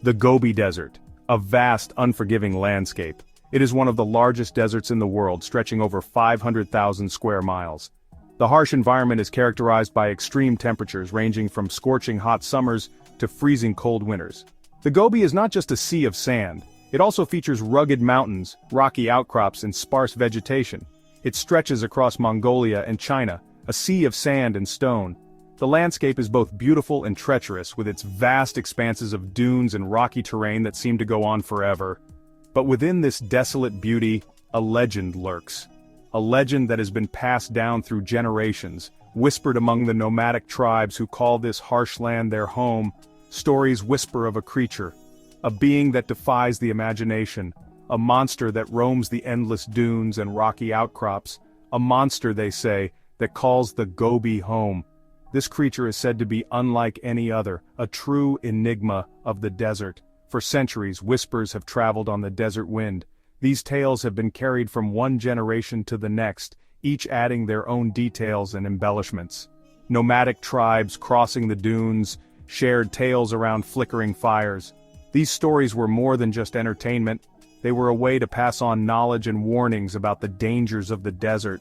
The Gobi Desert, a vast, unforgiving landscape. It is one of the largest deserts in the world, stretching over 500,000 square miles. The harsh environment is characterized by extreme temperatures ranging from scorching hot summers to freezing cold winters. The Gobi is not just a sea of sand, it also features rugged mountains, rocky outcrops and sparse vegetation. It stretches across Mongolia and China, a sea of sand and stone. The landscape is both beautiful and treacherous, with its vast expanses of dunes and rocky terrain that seem to go on forever. But within this desolate beauty, a legend lurks. A legend that has been passed down through generations, whispered among the nomadic tribes who call this harsh land their home. Stories whisper of a creature, a being that defies the imagination, a monster that roams the endless dunes and rocky outcrops, a monster, they say, that calls the Gobi home. This creature is said to be unlike any other, a true enigma of the desert. For centuries, whispers have traveled on the desert wind. These tales have been carried from one generation to the next, each adding their own details and embellishments. Nomadic tribes crossing the dunes shared tales around flickering fires. These stories were more than just entertainment. They were a way to pass on knowledge and warnings about the dangers of the desert.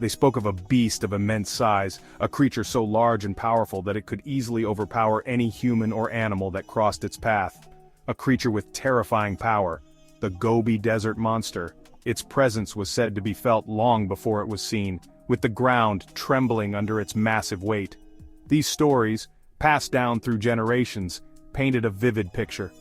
They spoke of a beast of immense size, a creature so large and powerful that it could easily overpower any human or animal that crossed its path. A creature with terrifying power, the Gobi Desert Monster. Its presence was said to be felt long before it was seen, with the ground trembling under its massive weight. These stories, passed down through generations, painted a vivid picture.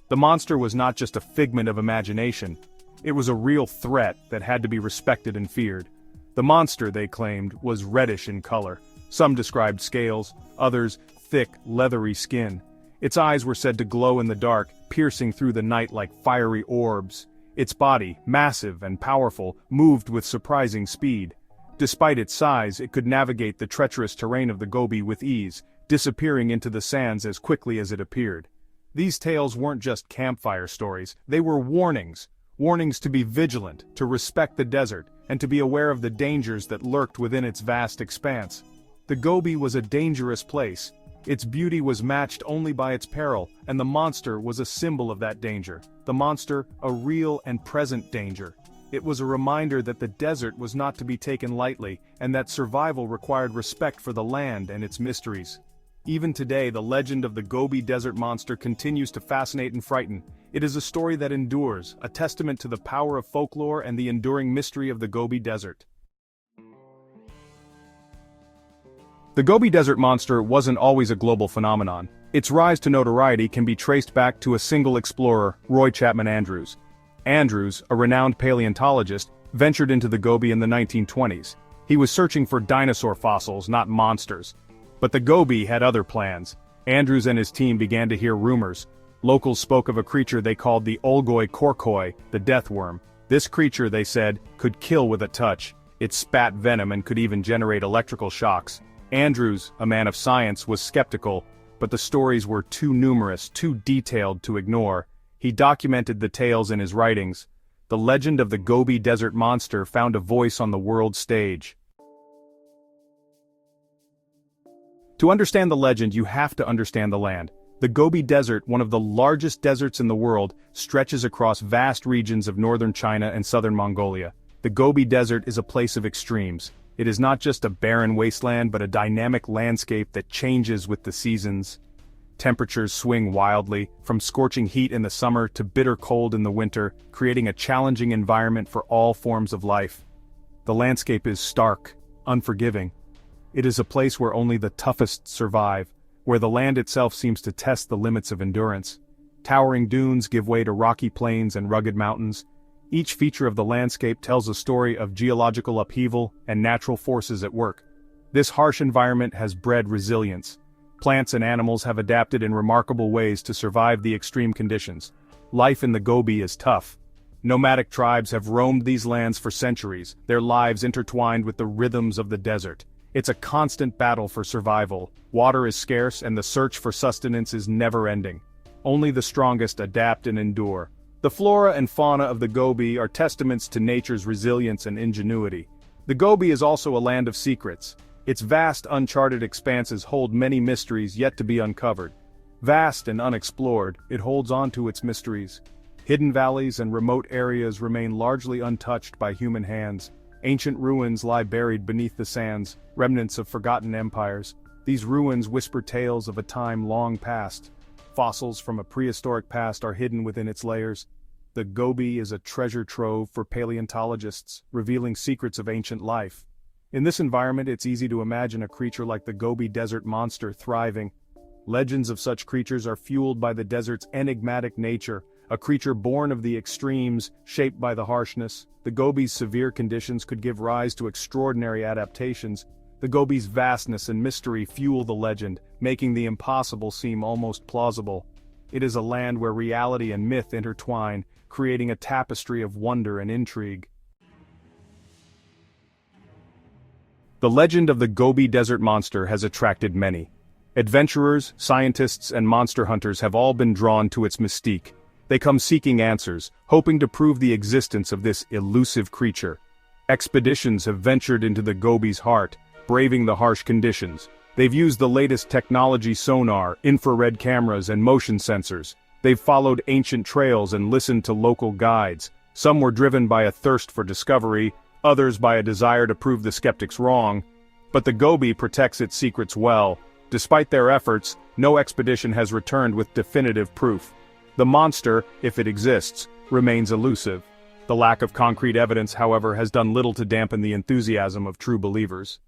The monster was not just a figment of imagination, it was a real threat that had to be respected and feared. The monster, they claimed, was reddish in color. Some described scales, others thick, leathery skin. Its eyes were said to glow in the dark, piercing through the night like fiery orbs. Its body, massive and powerful, moved with surprising speed. Despite its size, it could navigate the treacherous terrain of the Gobi with ease, disappearing into the sands as quickly as it appeared. These tales weren't just campfire stories, they were warnings. Warnings to be vigilant, to respect the desert, and to be aware of the dangers that lurked within its vast expanse. The Gobi was a dangerous place. Its beauty was matched only by its peril, and the monster was a symbol of that danger. The monster, a real and present danger. It was a reminder that the desert was not to be taken lightly, and that survival required respect for the land and its mysteries. Even today, the legend of the Gobi Desert Monster continues to fascinate and frighten. It is a story that endures, a testament to the power of folklore and the enduring mystery of the Gobi Desert. The Gobi Desert Monster wasn't always a global phenomenon. Its rise to notoriety can be traced back to a single explorer, Roy Chapman Andrews. Andrews, a renowned paleontologist, ventured into the Gobi in the 1920s. He was searching for dinosaur fossils, not monsters. But the Gobi had other plans. Andrews and his team began to hear rumors. Locals spoke of a creature they called the Olgoi Korkoi, the death worm. This creature, they said, could kill with a touch. It spat venom and could even generate electrical shocks. Andrews, a man of science, was skeptical, but the stories were too numerous, too detailed to ignore. He documented the tales in his writings. The legend of the Gobi Desert Monster found a voice on the world stage. To understand the legend, you have to understand the land. The Gobi Desert, one of the largest deserts in the world, stretches across vast regions of northern China and southern Mongolia. The Gobi Desert is a place of extremes. It is not just a barren wasteland but a dynamic landscape that changes with the seasons. Temperatures swing wildly, from scorching heat in the summer to bitter cold in the winter, creating a challenging environment for all forms of life. The landscape is stark, unforgiving. It is a place where only the toughest survive, where the land itself seems to test the limits of endurance. Towering dunes give way to rocky plains and rugged mountains. Each feature of the landscape tells a story of geological upheaval and natural forces at work. This harsh environment has bred resilience. Plants and animals have adapted in remarkable ways to survive the extreme conditions. Life in the Gobi is tough. Nomadic tribes have roamed these lands for centuries, their lives intertwined with the rhythms of the desert. It's a constant battle for survival. Water is scarce and the search for sustenance is never-ending. Only the strongest adapt and endure. The flora and fauna of the Gobi are testaments to nature's resilience and ingenuity. The Gobi is also a land of secrets. Its vast uncharted expanses hold many mysteries yet to be uncovered. Vast and unexplored, it holds on to its mysteries. Hidden valleys and remote areas remain largely untouched by human hands. Ancient ruins lie buried beneath the sands, remnants of forgotten empires. These ruins whisper tales of a time long past. Fossils from a prehistoric past are hidden within its layers. The Gobi is a treasure trove for paleontologists, revealing secrets of ancient life. In this environment, it's easy to imagine a creature like the Gobi Desert Monster thriving. Legends of such creatures are fueled by the desert's enigmatic nature, a creature born of the extremes, shaped by the harshness. The Gobi's severe conditions could give rise to extraordinary adaptations. The Gobi's vastness and mystery fuel the legend, making the impossible seem almost plausible. It is a land where reality and myth intertwine, creating a tapestry of wonder and intrigue. The legend of the Gobi Desert Monster has attracted many. Adventurers, scientists, and monster hunters have all been drawn to its mystique. They come seeking answers, hoping to prove the existence of this elusive creature. Expeditions have ventured into the Gobi's heart, braving the harsh conditions. They've used the latest technology: sonar, infrared cameras, and motion sensors. They've followed ancient trails and listened to local guides. Some were driven by a thirst for discovery, others by a desire to prove the skeptics wrong. But the Gobi protects its secrets well. Despite their efforts, no expedition has returned with definitive proof. The monster, if it exists, remains elusive. The lack of concrete evidence, however, has done little to dampen the enthusiasm of true believers.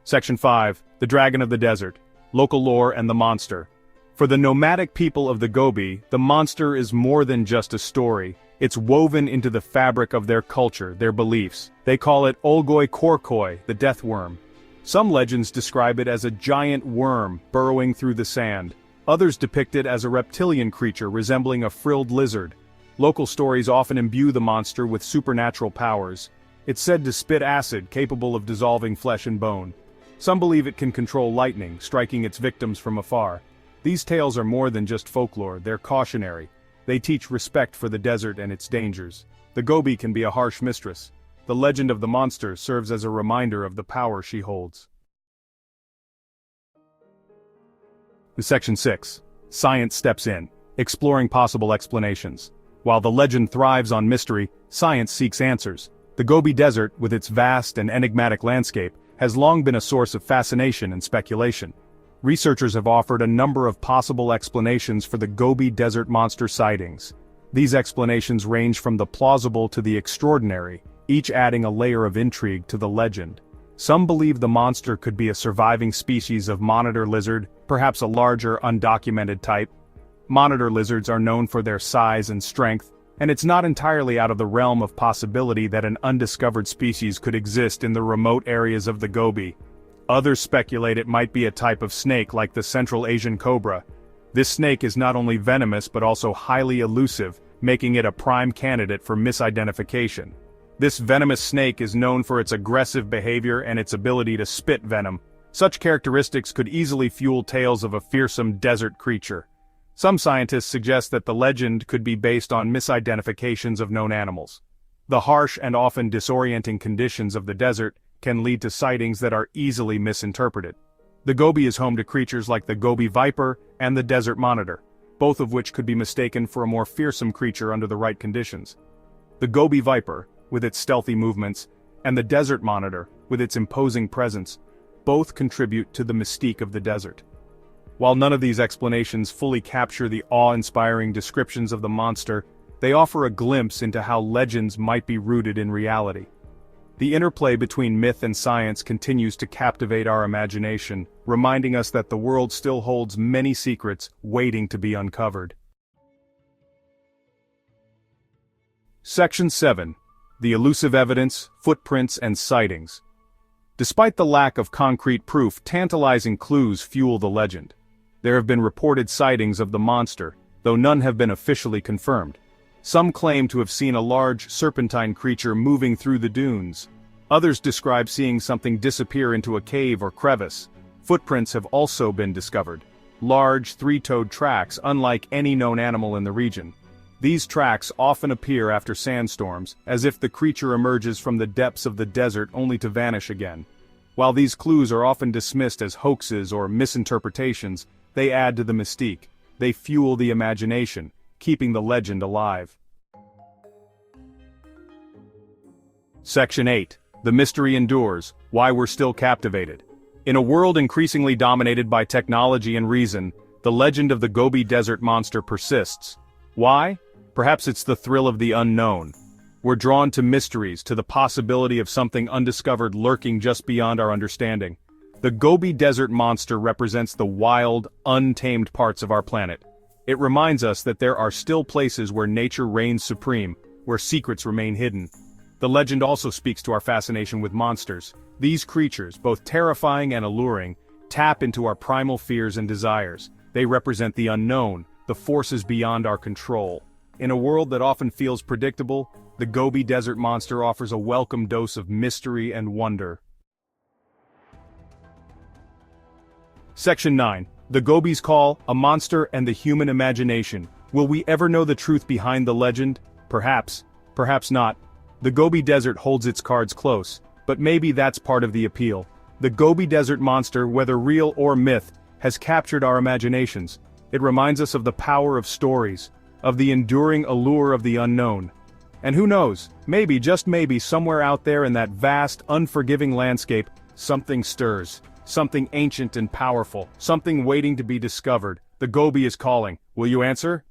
Section 5. The Dragon of the Desert. Local lore and the monster. For the nomadic people of the Gobi, the monster is more than just a story. It's woven into the fabric of their culture, their beliefs. They call it Olgoi Korkoi, the death worm. Some legends describe it as a giant worm burrowing through the sand. Others depict it as a reptilian creature resembling a frilled lizard. Local stories often imbue the monster with supernatural powers. It's said to spit acid capable of dissolving flesh and bone. Some believe it can control lightning, striking its victims from afar. These tales are more than just folklore, they're cautionary. They teach respect for the desert and its dangers. The Gobi can be a harsh mistress. The legend of the monster serves as a reminder of the power she holds. Section 6. Science steps in, exploring possible explanations. While the legend thrives on mystery, science seeks answers. The Gobi Desert, with its vast and enigmatic landscape, has long been a source of fascination and speculation. Researchers have offered a number of possible explanations for the Gobi Desert Monster sightings. These explanations range from the plausible to the extraordinary, each adding a layer of intrigue to the legend. Some believe the monster could be a surviving species of monitor lizard, perhaps a larger, undocumented type. Monitor lizards are known for their size and strength, and it's not entirely out of the realm of possibility that an undiscovered species could exist in the remote areas of the Gobi. Others speculate it might be a type of snake like the Central Asian cobra. This snake is not only venomous but also highly elusive, making it a prime candidate for misidentification. This venomous snake is known for its aggressive behavior and its ability to spit venom. Such characteristics could easily fuel tales of a fearsome desert creature. Some scientists suggest that the legend could be based on misidentifications of known animals. The harsh and often disorienting conditions of the desert can lead to sightings that are easily misinterpreted. The Gobi is home to creatures like the Gobi viper and the desert monitor, both of which could be mistaken for a more fearsome creature under the right conditions. The Gobi viper, with its stealthy movements, and the desert monitor, with its imposing presence, both contribute to the mystique of the desert. While none of these explanations fully capture the awe-inspiring descriptions of the monster, they offer a glimpse into how legends might be rooted in reality. The interplay between myth and science continues to captivate our imagination, reminding us that the world still holds many secrets waiting to be uncovered. Section 7. The elusive evidence, footprints, and sightings. Despite the lack of concrete proof, tantalizing clues fuel the legend. There have been reported sightings of the monster, though none have been officially confirmed. Some claim to have seen a large, serpentine creature moving through the dunes. Others describe seeing something disappear into a cave or crevice. Footprints have also been discovered. Large, three-toed tracks unlike any known animal in the region. These tracks often appear after sandstorms, as if the creature emerges from the depths of the desert only to vanish again. While these clues are often dismissed as hoaxes or misinterpretations, they add to the mystique. They fuel the imagination, keeping the legend alive. Section 8. The mystery endures, why we're still captivated. In a world increasingly dominated by technology and reason, the legend of the Gobi Desert Monster persists. Why? Perhaps it's the thrill of the unknown. We're drawn to mysteries, to the possibility of something undiscovered lurking just beyond our understanding. The Gobi Desert Monster represents the wild, untamed parts of our planet. It reminds us that there are still places where nature reigns supreme, where secrets remain hidden. The legend also speaks to our fascination with monsters. These creatures, both terrifying and alluring, tap into our primal fears and desires. They represent the unknown, the forces beyond our control. In a world that often feels predictable, the Gobi Desert Monster offers a welcome dose of mystery and wonder. Section 9. The Gobi's Call, a monster and the human imagination. Will we ever know the truth behind the legend? Perhaps. Perhaps not. The Gobi Desert holds its cards close, but maybe that's part of the appeal. The Gobi Desert Monster, whether real or myth, has captured our imaginations. It reminds us of the power of stories, of the enduring allure of the unknown. And who knows, maybe, just maybe, somewhere out there in that vast, unforgiving landscape, something stirs. Something ancient and powerful, something waiting to be discovered. The Gobi is calling. Will you answer?